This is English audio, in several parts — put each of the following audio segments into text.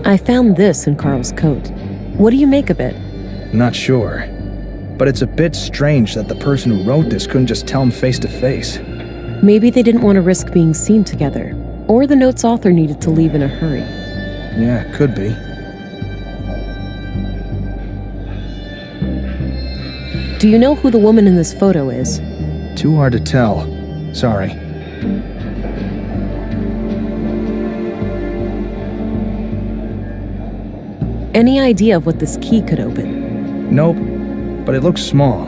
I found this in Carl's coat. What do you make of it? Not sure. But it's a bit strange that the person who wrote this couldn't just tell him face to face. Maybe they didn't want to risk being seen together, or the note's author needed to leave in a hurry. Yeah, could be. Do you know who the woman in this photo is? Too hard to tell. Sorry. Any idea of what this key could open? Nope, but it looks small.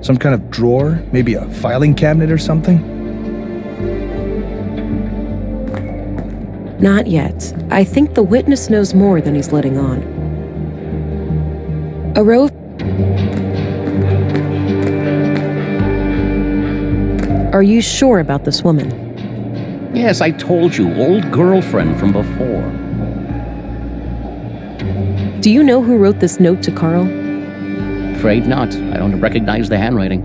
Some kind of drawer, maybe a filing cabinet or something? Not yet. I think the witness knows more than he's letting on. A row of... Are you sure about this woman? Yes, I told you, old girlfriend from before. Do you know who wrote this note to Carl? Afraid not. I don't recognize the handwriting.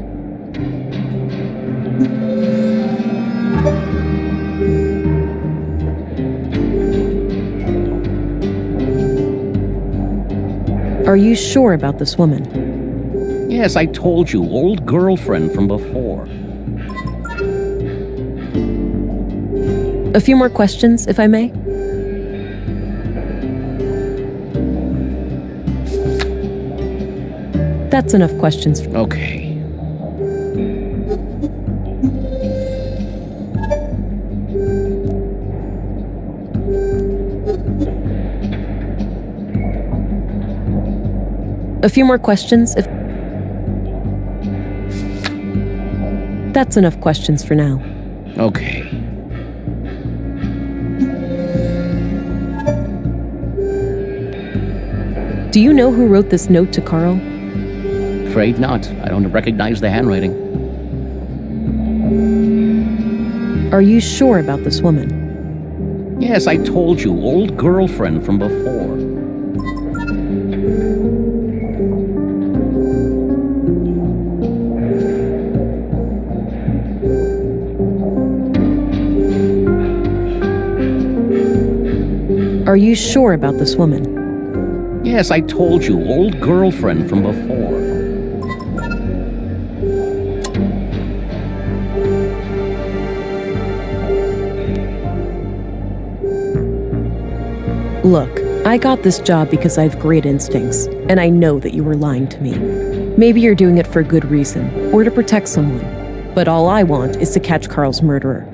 Are you sure about this woman? Yes, I told you, old girlfriend from before. A few more questions, if I may? That's enough questions. Okay. A few more questions, if... That's enough questions for now. Okay. Do you know who wrote this note to Carl? Afraid not. I don't recognize the handwriting. Are you sure about this woman? Yes, I told you, old girlfriend from before. Are you sure about this woman? Yes, I told you, old girlfriend from before. Look, I got this job because I have great instincts, and I know that you were lying to me. Maybe you're doing it for a good reason, or to protect someone. But all I want is to catch Carl's murderer.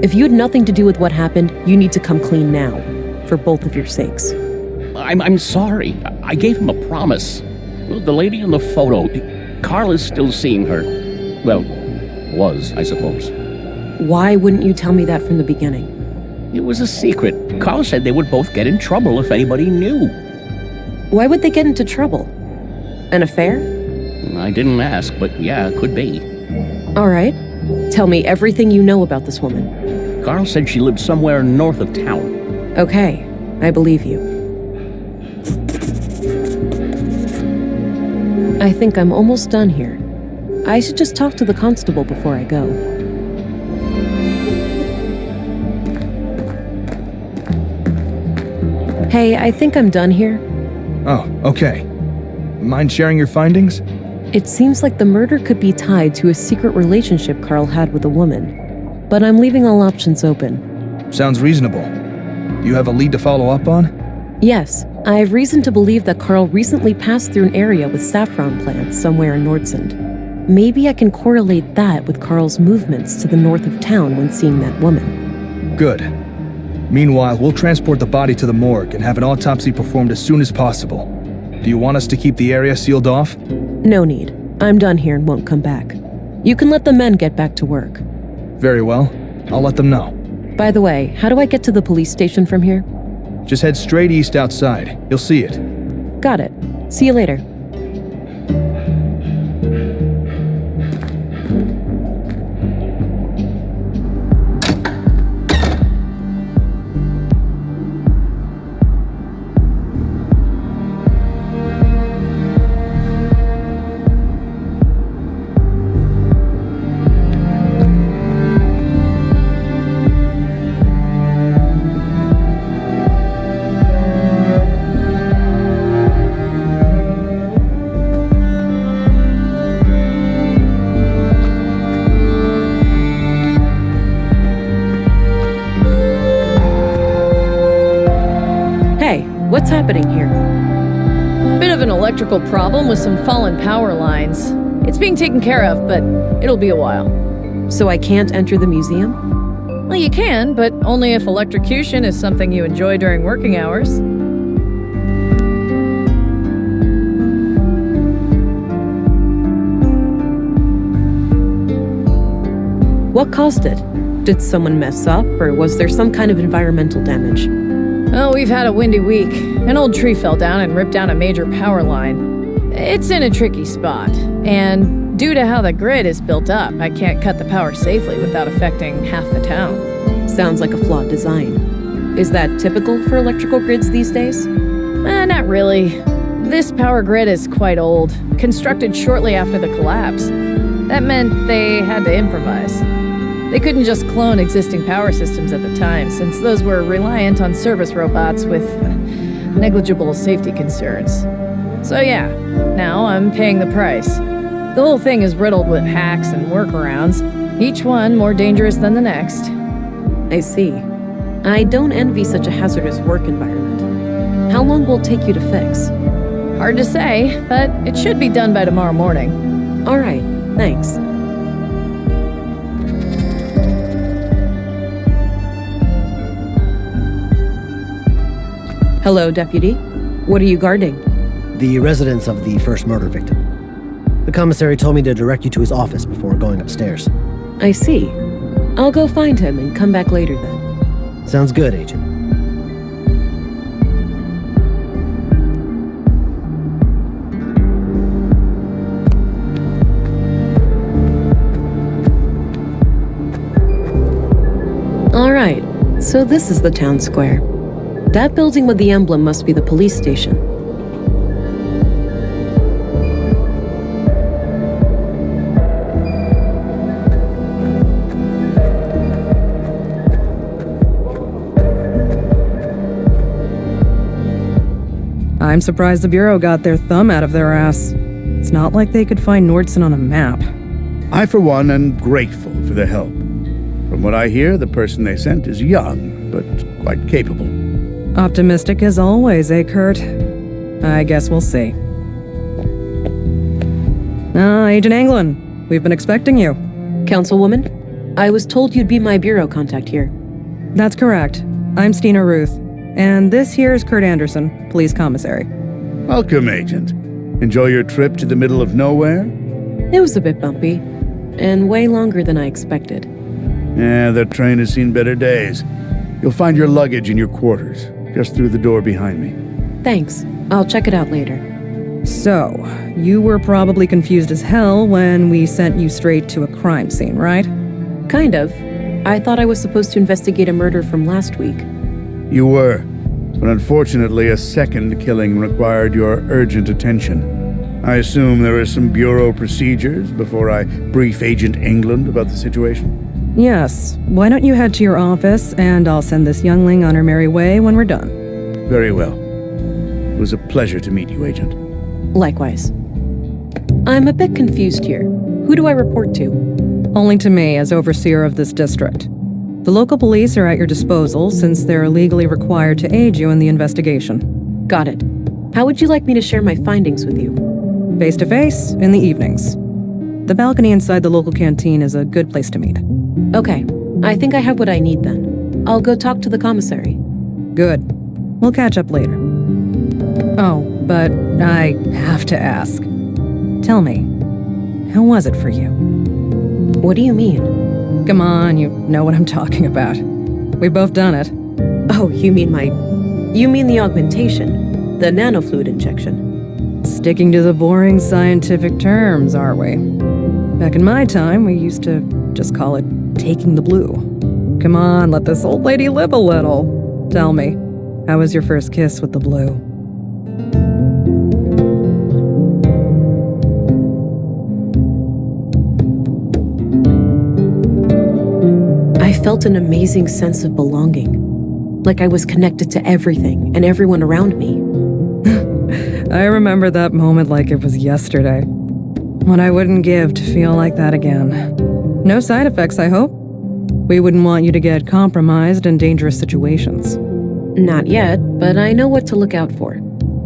If you had nothing to do with what happened, you need to come clean now, for both of your sakes. I'm sorry. I gave him a promise. The lady in the photo, Carl is still seeing her. Well, was, I suppose. Why wouldn't you tell me that from the beginning? It was a secret. Carl said they would both get in trouble if anybody knew. Why would they get into trouble? An affair? I didn't ask, but yeah, it could be. All right. Tell me everything you know about this woman. Carl said she lived somewhere north of town. Okay, I believe you. I think I'm almost done here. I should just talk to the constable before I go. Hey, I think I'm done here. Oh, okay. Mind sharing your findings? It seems like the murder could be tied to a secret relationship Carl had with a woman, but I'm leaving all options open. Sounds reasonable. You have a lead to follow up on? Yes, I have reason to believe that Carl recently passed through an area with saffron plants somewhere in Nordsund. Maybe I can correlate that with Carl's movements to the north of town when seeing that woman. Good. Meanwhile, we'll transport the body to the morgue and have an autopsy performed as soon as possible. Do you want us to keep the area sealed off? No need. I'm done here and won't come back. You can let the men get back to work. Very well. I'll let them know. By the way, how do I get to the police station from here? Just head straight east outside. You'll see it. Got it. See you later. What's happening here? Bit of an electrical problem with some fallen power lines. It's being taken care of, but it'll be a while. So I can't enter the museum? Well, you can, but only if electrocution is something you enjoy during working hours. What caused it? Did someone mess up, or was there some kind of environmental damage? Oh, we've had a windy week. An old tree fell down and ripped down a major power line. It's in a tricky spot, and due to how the grid is built up, I can't cut the power safely without affecting half the town. Sounds like a flawed design. Is that typical for electrical grids these days? Not really. This power grid is quite old, constructed shortly after the collapse. That meant they had to improvise. They couldn't just clone existing power systems at the time, since those were reliant on service robots with negligible safety concerns. So yeah, now I'm paying the price. The whole thing is riddled with hacks and workarounds, each one more dangerous than the next. I see. I don't envy such a hazardous work environment. How long will it take you to fix? Hard to say, but it should be done by tomorrow morning. All right, thanks. Hello, Deputy. What are you guarding? The residence of the first murder victim. The commissary told me to direct you to his office before going upstairs. I see. I'll go find him and come back later then. Sounds good, Agent. All right, so this is the town square. That building with the emblem must be the police station. I'm surprised the Bureau got their thumb out of their ass. It's not like they could find Nordson on a map. I, for one, am grateful for the help. From what I hear, the person they sent is young, but quite capable. Optimistic as always, eh, Kurt? I guess we'll see. Agent Anglin, we've been expecting you. Councilwoman, I was told you'd be my bureau contact here. That's correct. I'm Stina Ruth, and this here's Kurt Anderson, police commissary. Welcome, Agent. Enjoy your trip to the middle of nowhere? It was a bit bumpy, and way longer than I expected. Yeah, the train has seen better days. You'll find your luggage in your quarters, just through the door behind me. Thanks. I'll check it out later. So, you were probably confused as hell when we sent you straight to a crime scene, right? Kind of. I thought I was supposed to investigate a murder from last week. You were, but unfortunately a second killing required your urgent attention. I assume there are some Bureau procedures before I brief Agent England about the situation? Yes. Why don't you head to your office, and I'll send this youngling on her merry way when we're done. Very well. It was a pleasure to meet you, Agent. Likewise. I'm a bit confused here. Who do I report to? Only to me as overseer of this district. The local police are at your disposal since they're legally required to aid you in the investigation. Got it. How would you like me to share my findings with you? Face to face, in the evenings. The balcony inside the local canteen is a good place to meet. Okay. I think I have what I need then. I'll go talk to the commissary. Good. We'll catch up later. Oh, but I have to ask. Tell me, how was it for you? What do you mean? Come on, you know what I'm talking about. We've both done it. Oh, you mean the augmentation? The nanofluid injection? Sticking to the boring scientific terms, aren't we? Back in my time, we used to just call it taking the blue. Come on, let this old lady live a little. Tell me, how was your first kiss with the blue? I felt an amazing sense of belonging. Like I was connected to everything and everyone around me. I remember that moment like it was yesterday. What I wouldn't give to feel like that again. No side effects, I hope? We wouldn't want you to get compromised in dangerous situations. Not yet, but I know what to look out for.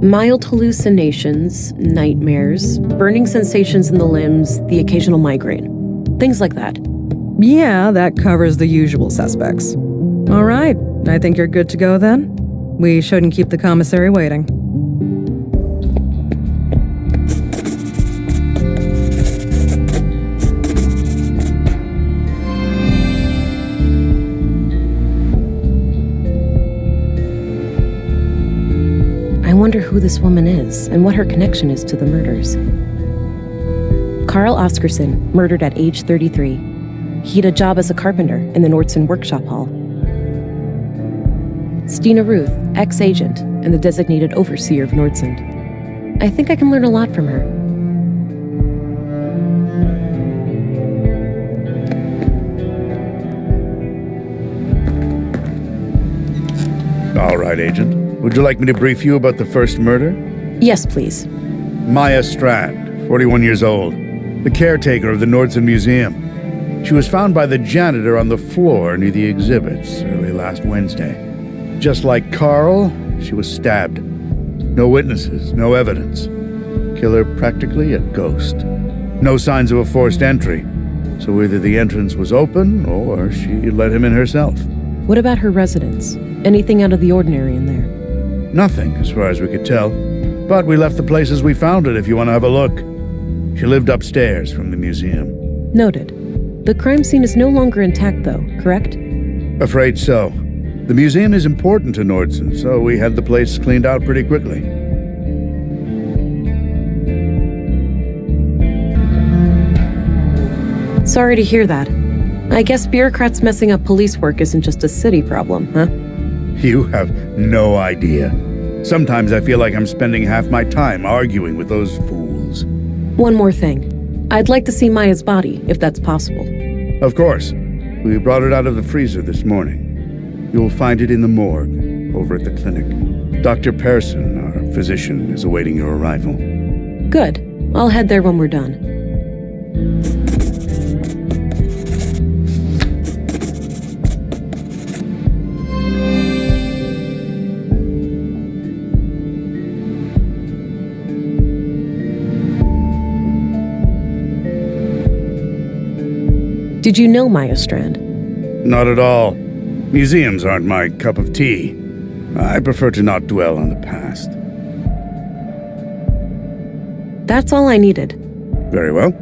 Mild hallucinations, nightmares, burning sensations in the limbs, the occasional migraine. Things like that. Yeah, that covers the usual suspects. All right, I think you're good to go then. We shouldn't keep the commissary waiting. I wonder who this woman is and what her connection is to the murders. Carl Oscarson, murdered at age 33. He had a job as a carpenter in the Nordson workshop hall. Stina Ruth, ex-agent and the designated overseer of Nordsund. I think I can learn a lot from her. All right, Agent. Would you like me to brief you about the first murder? Yes, please. Maya Strand, 41 years old, the caretaker of the Nordson Museum. She was found by the janitor on the floor near the exhibits early last Wednesday. Just like Carl, she was stabbed. No witnesses, no evidence. Killer practically a ghost. No signs of a forced entry, so either the entrance was open or she let him in herself. What about her residence? Anything out of the ordinary in there? Nothing, as far as we could tell. But we left the place as we found it if you want to have a look. She lived upstairs from the museum. Noted. The crime scene is no longer intact, though, correct? Afraid so. The museum is important to Nordson, so we had the place cleaned out pretty quickly. Sorry to hear that. I guess bureaucrats messing up police work isn't just a city problem, huh? You have no idea. Sometimes I feel like I'm spending half my time arguing with those fools. One more thing. I'd like to see Maya's body, if that's possible. Of course. We brought it out of the freezer this morning. You'll find it in the morgue, over at the clinic. Dr. Persson, our physician, is awaiting your arrival. Good. I'll head there when we're done. Did you know Maya Strand? Not at all. Museums aren't my cup of tea. I prefer to not dwell on the past. That's all I needed. Very well.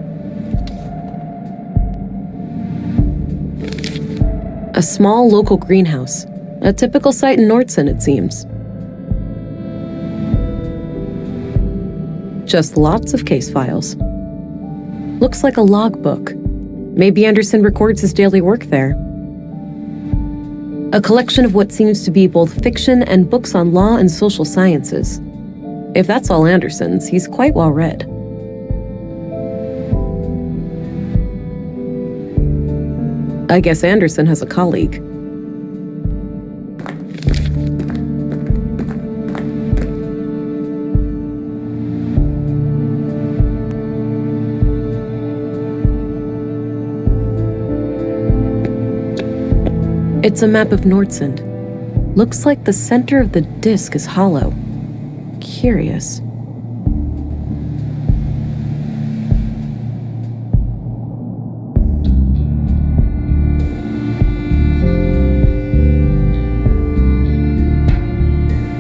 A small local greenhouse. A typical site in Nordson, it seems. Just lots of case files. Looks like a logbook. Maybe Anderson records his daily work there. A collection of what seems to be both fiction and books on law and social sciences. If that's all Anderson's, he's quite well read. I guess Anderson has a colleague. It's a map of Nordsund. Looks like the center of the disk is hollow. Curious.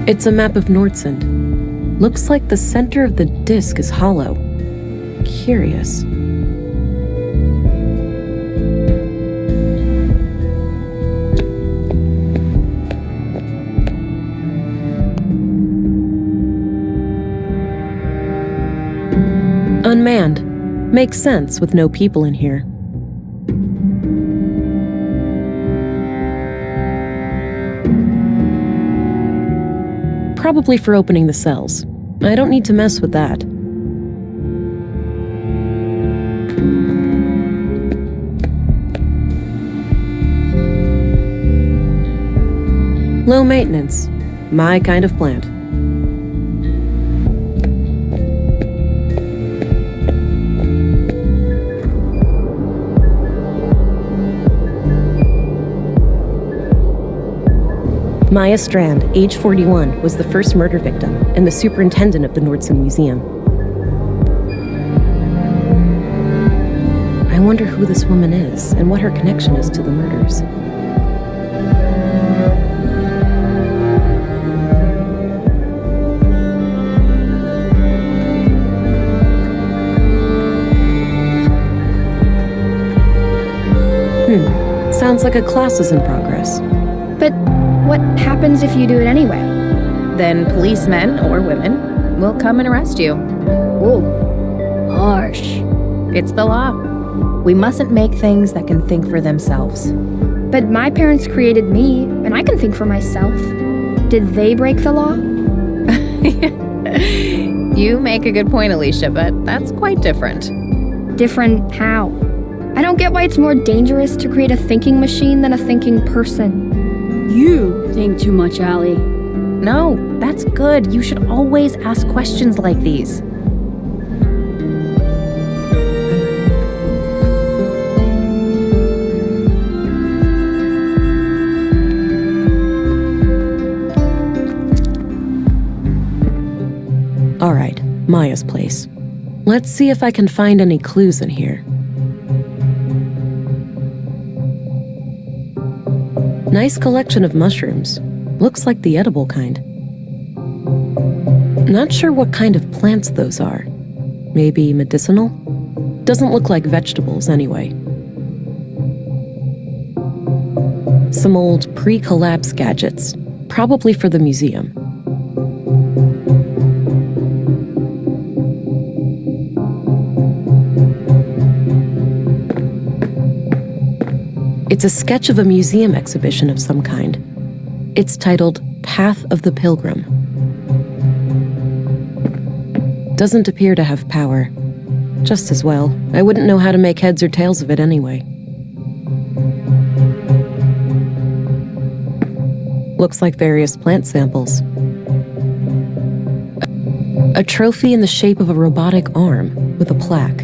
It's a map of Nordsund. Looks like the center of the disk is hollow. Curious. Unmanned. Makes sense with no people in here. Probably for opening the cells. I don't need to mess with that. Low maintenance. My kind of plant. Maya Strand, age 41, was the first murder victim and the superintendent of the Nordson Museum. I wonder who this woman is and what her connection is to the murders. Sounds like a class is in progress. But what happens if you do it anyway? Then policemen or women will come and arrest you. Whoa. Harsh. It's the law. We mustn't make things that can think for themselves. But my parents created me, and I can think for myself. Did they break the law? You make a good point, Alicia, but that's quite different. Different how? I don't get why it's more dangerous to create a thinking machine than a thinking person. You think too much, Allie. No, that's good. You should always ask questions like these. All right, Maya's place. Let's see if I can find any clues in here. Nice collection of mushrooms. Looks like the edible kind. Not sure what kind of plants those are. Maybe medicinal? Doesn't look like vegetables anyway. Some old pre-collapse gadgets, probably for the museum. It's a sketch of a museum exhibition of some kind. It's titled Path of the Pilgrim. Doesn't appear to have power. Just as well. I wouldn't know how to make heads or tails of it anyway. Looks like various plant samples. A trophy in the shape of a robotic arm with a plaque.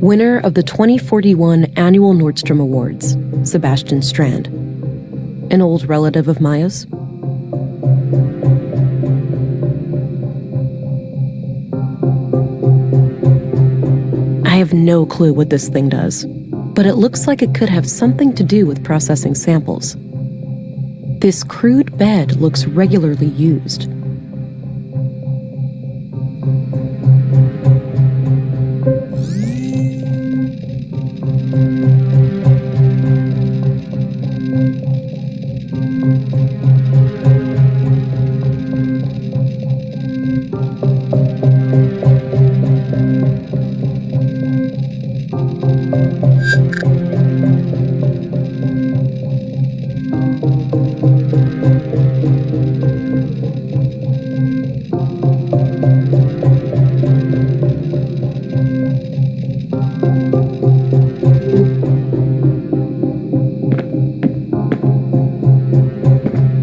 Winner of the 2041 Annual Nordstrom Awards, Sebastian Strand. An old relative of Maya's? I have no clue what this thing does, but it looks like it could have something to do with processing samples. This crude bed looks regularly used.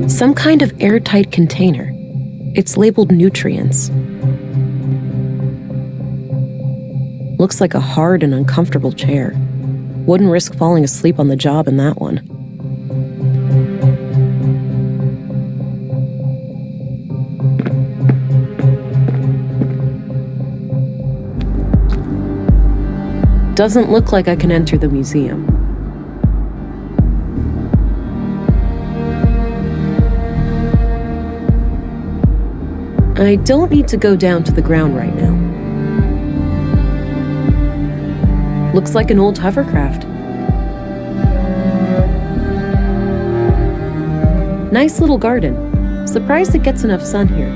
Some kind of airtight container. It's labeled nutrients. Looks like a hard and uncomfortable chair. Wouldn't risk falling asleep on the job in that one. Doesn't look like I can enter the museum. I don't need to go down to the ground right now. Looks like an old hovercraft. Nice little garden. Surprised it gets enough sun here.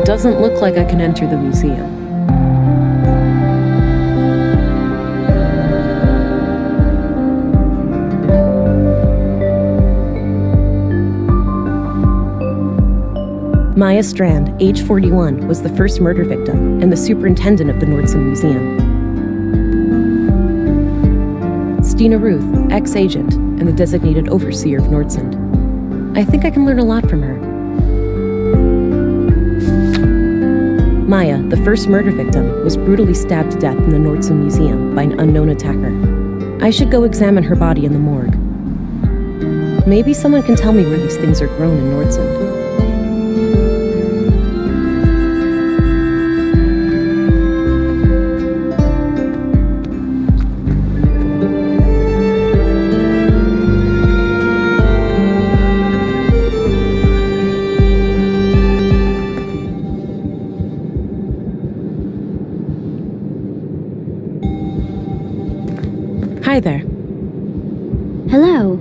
Doesn't look like I can enter the museum. Maya Strand, age 41, was the first murder victim and the superintendent of the Nordson Museum. Stina Ruth, ex-agent and the designated overseer of Nordson. I think I can learn a lot from her. Maya, the first murder victim, was brutally stabbed to death in the Nordson Museum by an unknown attacker. I should go examine her body in the morgue. Maybe someone can tell me where these things are grown in Nordson. Hi there. Hello.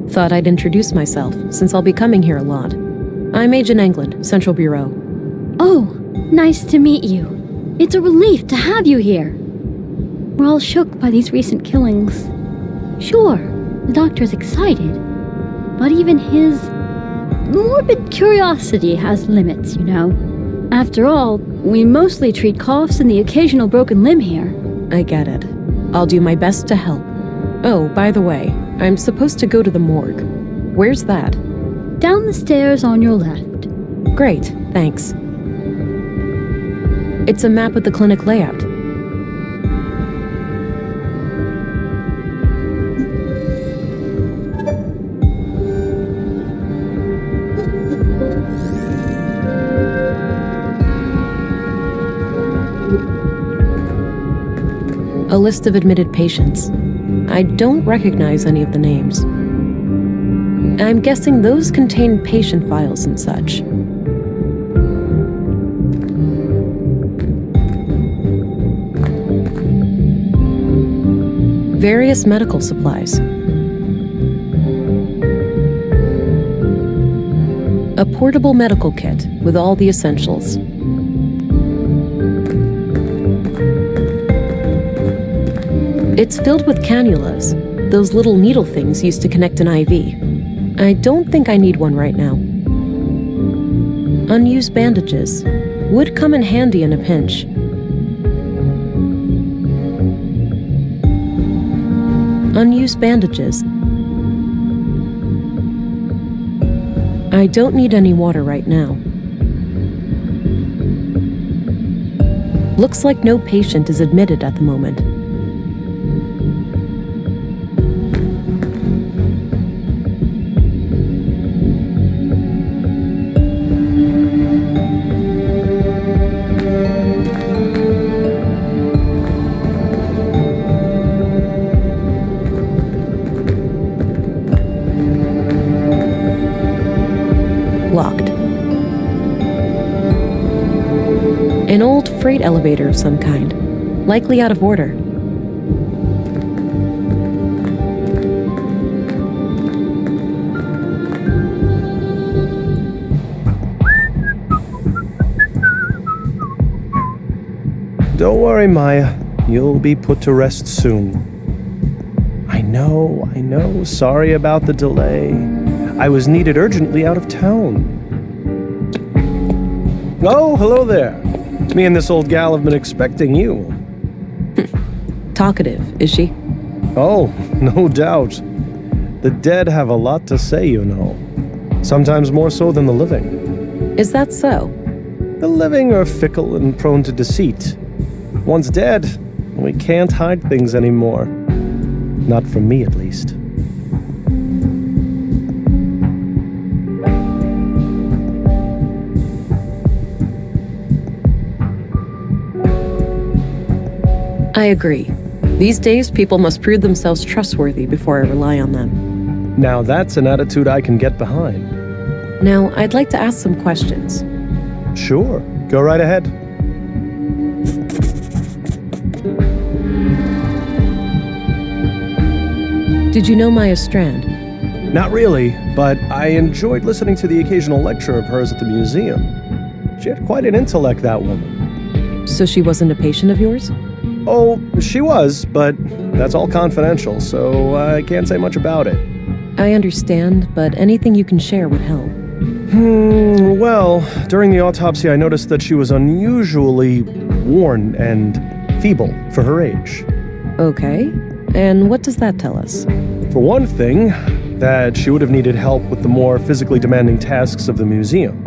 Thought I'd introduce myself, since I'll be coming here a lot. I'm Agent England, Central Bureau. Oh, nice to meet you. It's a relief to have you here. We're all shook by these recent killings. Sure, the doctor's excited, but even his morbid curiosity has limits, you know. After all, we mostly treat coughs and the occasional broken limb here. I get it. I'll do my best to help. Oh, by the way, I'm supposed to go to the morgue. Where's that? Down the stairs on your left. Great, thanks. It's a map of the clinic layout. A list of admitted patients. I don't recognize any of the names. I'm guessing those contain patient files and such. Various medical supplies. A portable medical kit with all the essentials. It's filled with cannulas, those little needle things used to connect an IV. I don't think I need one right now. Unused bandages would come in handy in a pinch. Unused bandages. I don't need any water right now. Looks like no patient is admitted at the moment. Locked. An old freight elevator of some kind, likely out of order. Don't worry, Maya. You'll be put to rest soon. I know. Sorry about the delay. I was needed urgently out of town. Oh, hello there. Me and this old gal have been expecting you. Talkative, is she? Oh, no doubt. The dead have a lot to say, you know. Sometimes more so than the living. Is that so? The living are fickle and prone to deceit. Once dead, we can't hide things anymore. Not from me, at least. I agree. These days, people must prove themselves trustworthy before I rely on them. Now that's an attitude I can get behind. Now, I'd like to ask some questions. Sure, go right ahead. Did you know Maya Strand? Not really, but I enjoyed listening to the occasional lecture of hers at the museum. She had quite an intellect, that woman. So she wasn't a patient of yours? Oh, she was, but that's all confidential, so I can't say much about it. I understand, but anything you can share would help. Well, during the autopsy I noticed that she was unusually worn and feeble for her age. Okay, and what does that tell us? For one thing, that she would have needed help with the more physically demanding tasks of the museum.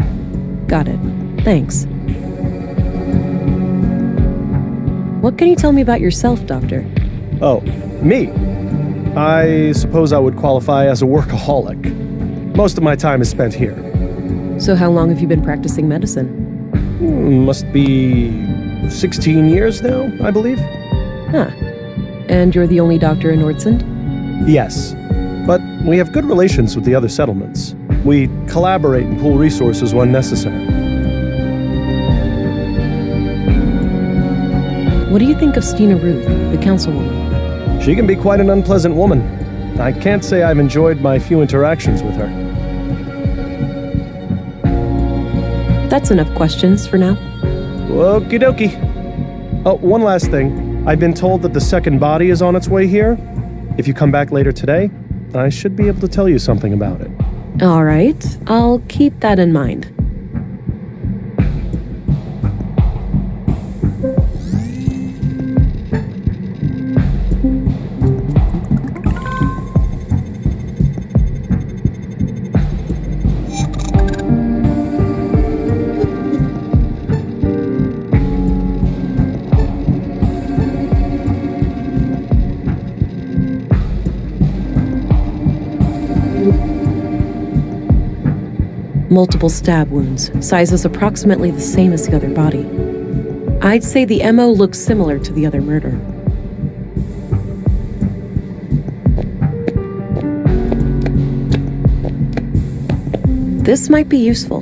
Got it. Thanks. What can you tell me about yourself, Doctor? Oh, me? I suppose I would qualify as a workaholic. Most of my time is spent here. So how long have you been practicing medicine? Must be 16 years now, I believe. Huh. And you're the only doctor in Nordsund? Yes, but we have good relations with the other settlements. We collaborate and pool resources when necessary. What do you think of Stina Ruth, the councilwoman? She can be quite an unpleasant woman. I can't say I've enjoyed my few interactions with her. That's enough questions for now. Okie dokie. Oh, one last thing. I've been told that the second body is on its way here. If you come back later today, I should be able to tell you something about it. All right, I'll keep that in mind. Multiple stab wounds, sizes approximately the same as the other body. I'd say the MO looks similar to the other murder. This might be useful.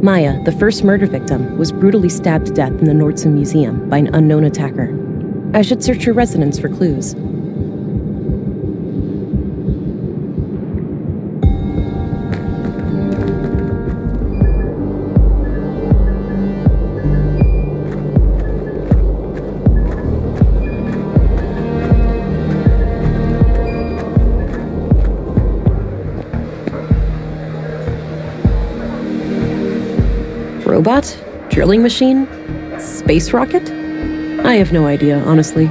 Maya, the first murder victim, was brutally stabbed to death in the Nordsund Museum by an unknown attacker. I should search your residence for clues. Robot? Drilling machine? Space rocket? I have no idea, honestly.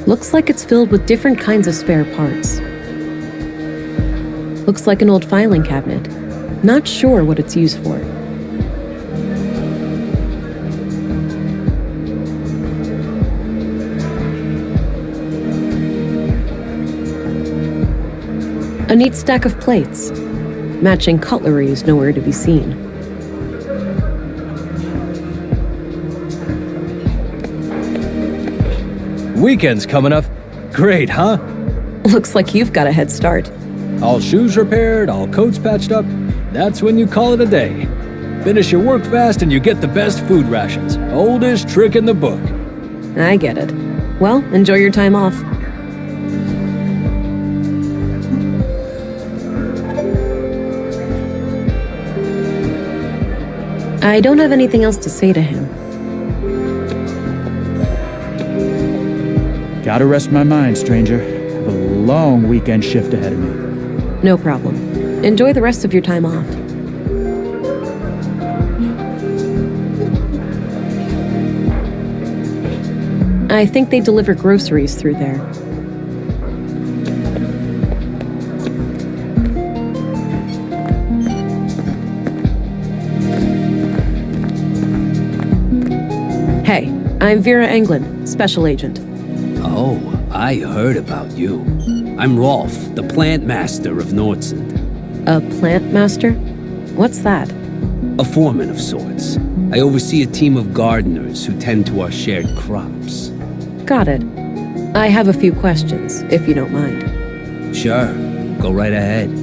Looks like it's filled with different kinds of spare parts. Looks like an old filing cabinet. Not sure what it's used for. A neat stack of plates. Matching cutlery is nowhere to be seen. Weekend's coming up. Great, huh? Looks like you've got a head start. All shoes repaired, all coats patched up. That's when you call it a day. Finish your work fast and you get the best food rations. Oldest trick in the book. I get it. Well, enjoy your time off. I don't have anything else to say to him. Gotta rest my mind, stranger. Have a long weekend shift ahead of me. No problem. Enjoy the rest of your time off. I think they deliver groceries through there. Hey, I'm Vera Englund, Special Agent. Oh, I heard about you. I'm Rolf, the plant master of Nordsund. A plant master? What's that? A foreman of sorts. I oversee a team of gardeners who tend to our shared crops. Got it. I have a few questions, if you don't mind. Sure, go right ahead.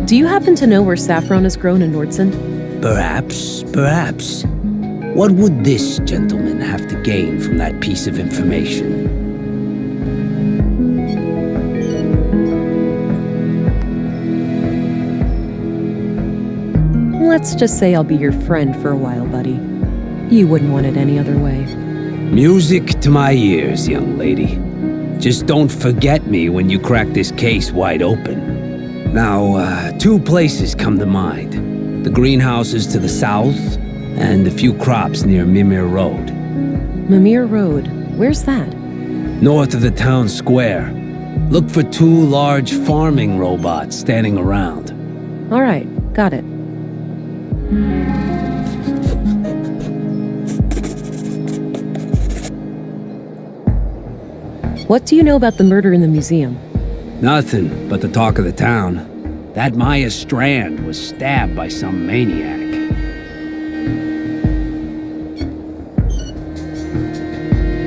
Do you happen to know where saffron is grown in Nordsund? Perhaps. What would this gentleman have to gain from that piece of information? Let's just say I'll be your friend for a while, buddy. You wouldn't want it any other way. Music to my ears, young lady. Just don't forget me when you crack this case wide open. Now, two places come to mind. The greenhouses to the south, and a few crops near Mimir Road. Mimir Road. Where's that? North of the town square. Look for two large farming robots standing around. All right, got it. What do you know about the murder in the museum? Nothing but the talk of the town. That Maya Strand was stabbed by some maniac.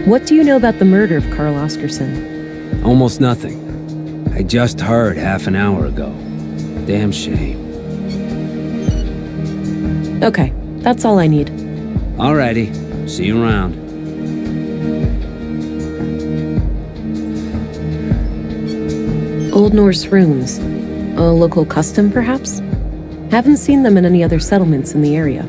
What do you know about the murder of Carl Oscarson? Almost nothing. I just heard half an hour ago. Damn shame. Okay, that's all I need. Alrighty. See you around. Old Norse runes. A local custom, perhaps? Haven't seen them in any other settlements in the area.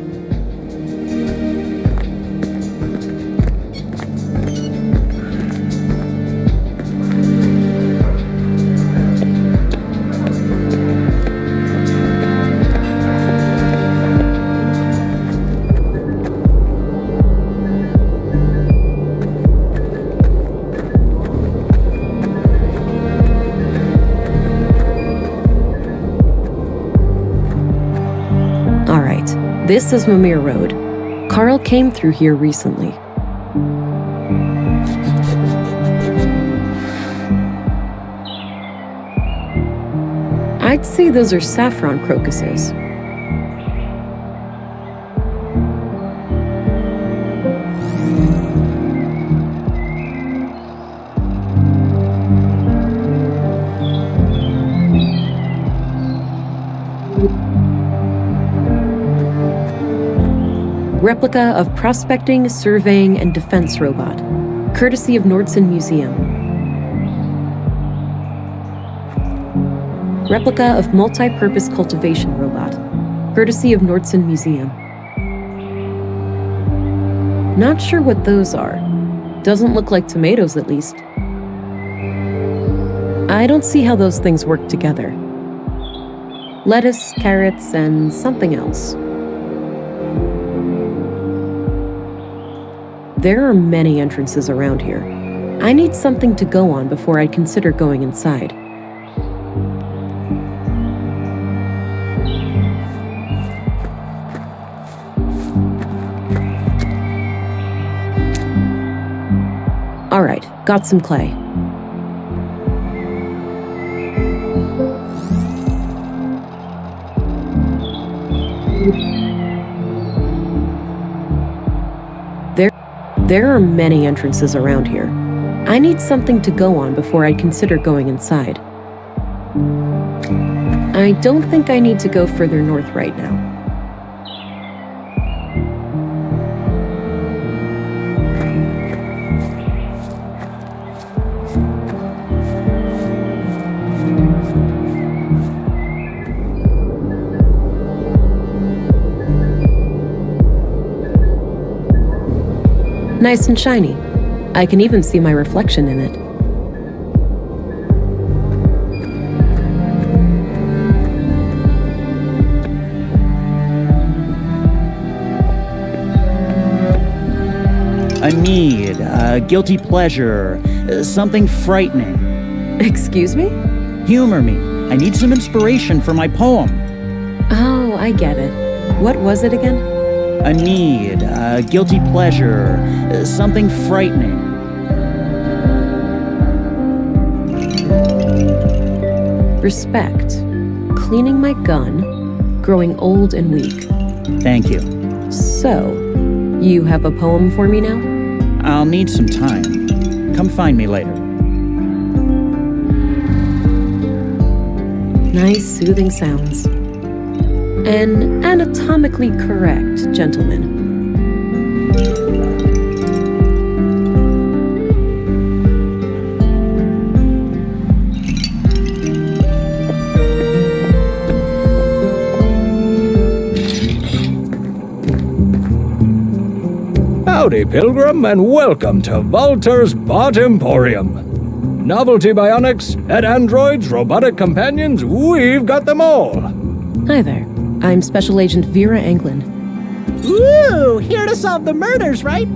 This is Mimir Road. Carl came through here recently. I'd say those are saffron crocuses. Replica of prospecting, surveying, and defense robot, courtesy of Nordson Museum. Replica of multi-purpose cultivation robot, courtesy of Nordson Museum. Not sure what those are. Doesn't look like tomatoes, at least. I don't see how those things work together. Lettuce, carrots, and something else. There are many entrances around here. I need something to go on before I'd consider going inside. All right, got some clay. There are many entrances around here. I need something to go on before I'd consider going inside. I don't think I need to go further north right now. Nice and shiny. I can even see my reflection in it. A need, a guilty pleasure, something frightening. Excuse me? Humor me. I need some inspiration for my poem. Oh, I get it. What was it again? A need, a guilty pleasure, something frightening. Respect. Cleaning my gun. Growing old and weak. Thank you. So, you have a poem for me now? I'll need some time. Come find me later. Nice, soothing sounds. An anatomically correct gentleman. Howdy, Pilgrim, and welcome to Walter's Bot Emporium. Novelty bionics, pet androids, robotic companions, we've got them all. Hi there. I'm Special Agent Vera Anglin. Ooh, here to solve the murders, right?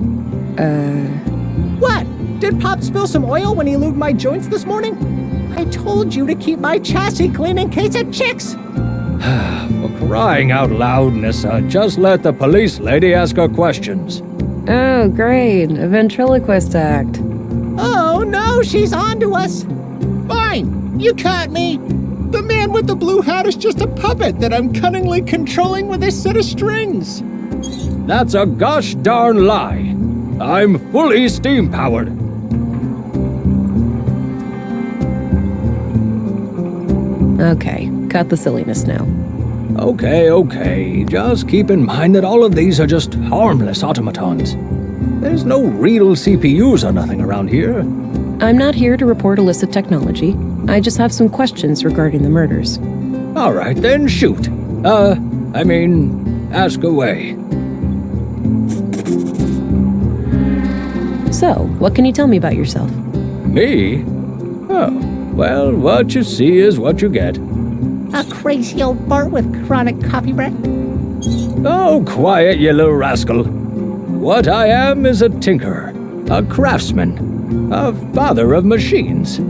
What? Did Pop spill some oil when he lubed my joints this morning? I told you to keep my chassis clean in case it chicks. For crying out loud, Nissa, just let the police lady ask her questions. Oh, great. A ventriloquist act. Oh no, she's on to us. Fine, you caught me. The man with the blue hat is just a puppet that I'm cunningly controlling with this set of strings. That's a gosh darn lie. I'm fully steam-powered. Okay, cut the silliness now. Okay. Just keep in mind that all of these are just harmless automatons. There's no real CPUs or nothing around here. I'm not here to report illicit technology. I just have some questions regarding the murders. All right, then shoot. Ask away. So, what can you tell me about yourself? Me? Oh, well, what you see is what you get. A crazy old Bart with chronic coffee breath. Oh, quiet, you little rascal. What I am is a tinkerer, a craftsman, a father of machines.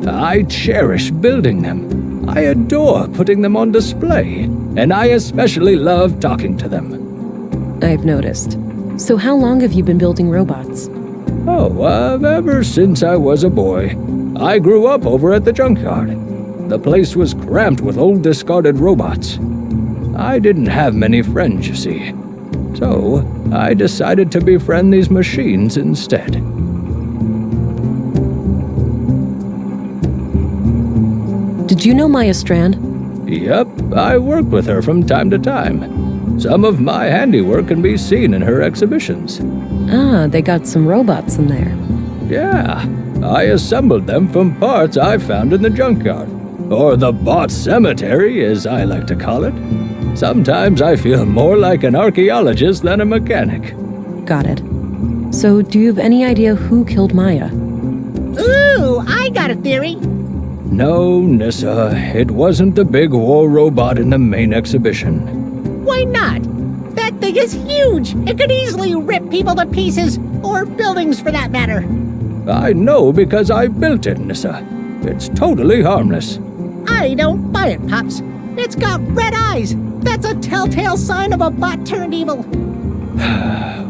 I cherish building them. I adore putting them on display, and I especially love talking to them. I've noticed. So how long have you been building robots? Oh, ever since I was a boy. I grew up over at the junkyard. The place was cramped with old discarded robots. I didn't have many friends, you see. So, I decided to befriend these machines instead. Did you know Maya Strand? Yep, I worked with her from time to time. Some of my handiwork can be seen in her exhibitions. Ah, they got some robots in there. Yeah, I assembled them from parts I found in the junkyard. Or the bot cemetery, as I like to call it. Sometimes I feel more like an archaeologist than a mechanic. Got it. So, do you have any idea who killed Maya? Ooh, I got a theory. No, Nissa, it wasn't the big war robot in the main exhibition. Why not? That thing is huge. It could easily rip people to pieces, or buildings for that matter. I know because I built it, Nissa. It's totally harmless. I don't buy it, Pops. It's got red eyes. That's a telltale sign of a bot turned evil.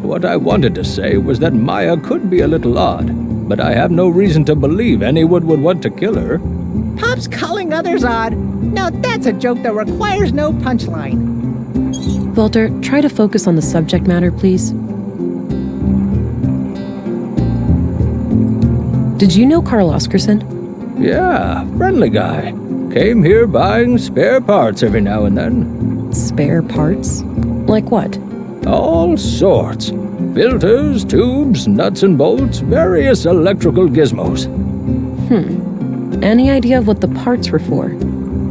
What I wanted to say was that Maya could be a little odd, but I have no reason to believe anyone would want to kill her. Pop's calling others odd. Now that's a joke that requires no punchline. Walter, try to focus on the subject matter, please. Did you know Carl Oscarson? Yeah, friendly guy. Came here buying spare parts every now and then. Spare parts? Like what? All sorts. Filters, tubes, nuts and bolts, various electrical gizmos. Any idea of what the parts were for?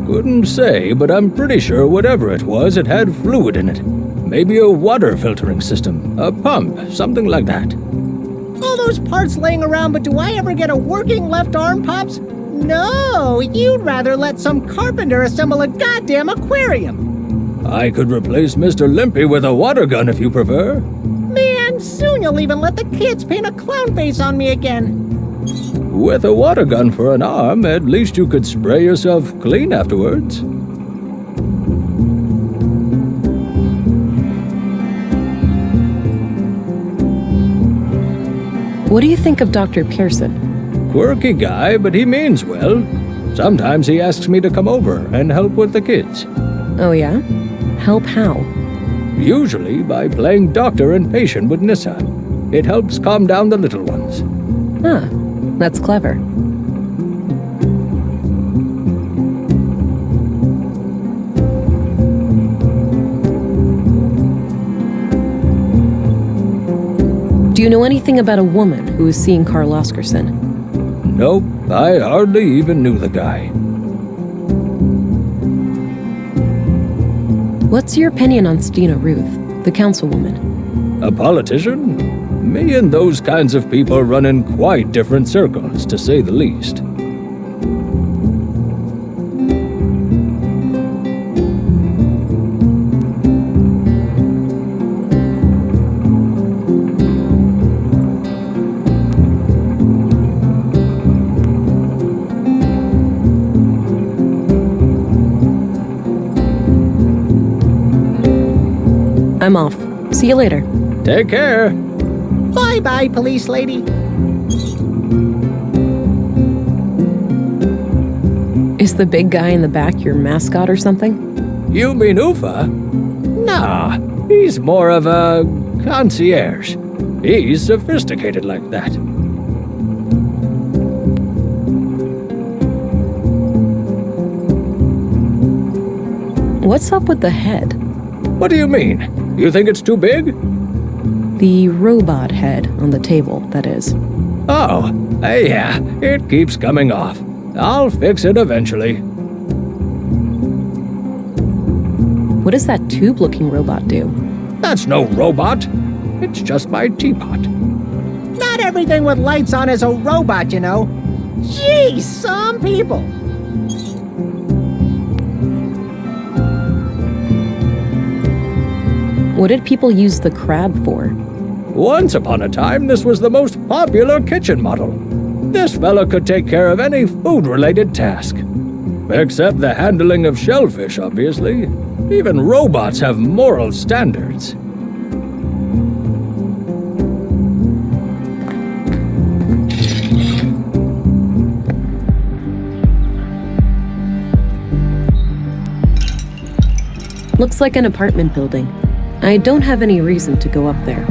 Couldn't say, but I'm pretty sure whatever it was, it had fluid in it. Maybe a water filtering system, a pump, something like that. All those parts laying around, but do I ever get a working left arm, Pops? No, you'd rather let some carpenter assemble a goddamn aquarium. I could replace Mr. Limpy with a water gun if you prefer. Man, soon you'll even let the kids paint a clown face on me again. With a water gun for an arm, at least you could spray yourself clean afterwards. What do you think of Dr. Pearson? Quirky guy, but he means well. Sometimes he asks me to come over and help with the kids. Oh yeah? Help how? Usually by playing doctor and patient with Nissa. It helps calm down the little ones. Huh, that's clever. Do you know anything about a woman who is seeing Carl Oscarson? Nope, I hardly even knew the guy. What's your opinion on Stina Ruth, the councilwoman? A politician? Me and those kinds of people run in quite different circles, to say the least. I'm off. See you later. Take care. Bye-bye, police lady. Is the big guy in the back your mascot or something? You mean Ufa? Nah, he's more of a concierge. He's sophisticated like that. What's up with the head? What do you mean? You think it's too big? The robot head on the table, that is. Oh, yeah, it keeps coming off. I'll fix it eventually. What does that tube-looking robot do? That's no robot. It's just my teapot. Not everything with lights on is a robot, you know. Gee, some people. What did people use the crab for? Once upon a time, this was the most popular kitchen model. This fella could take care of any food-related task. Except the handling of shellfish, obviously. Even robots have moral standards. Looks like an apartment building. I don't have any reason to go up there.